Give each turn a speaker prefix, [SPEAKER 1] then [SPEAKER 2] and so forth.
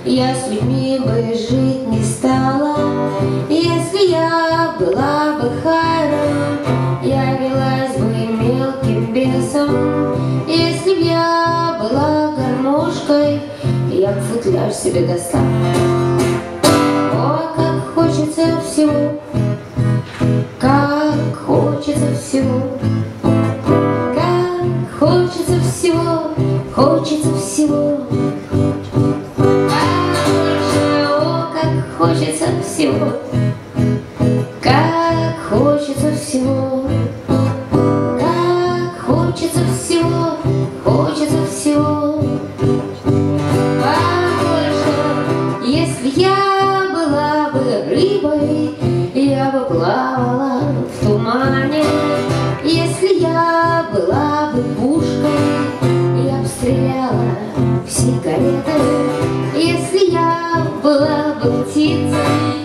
[SPEAKER 1] я с людьми бы жить не стала. Если я была бы Хайром, я велась бы мелким бесом. Если б я была гармошкой, я б футляр себе достала. О, как хочется всего, как хочется всего, как хочется всего, хочется всего. О, как хочется всего, как хочется всего, как хочется всего, хочется всего. Если я была бы рыбой, я бы плавала в тумане. Если я была бы пушкой, я бы стреляла в сигареты. Если я была бы птицей,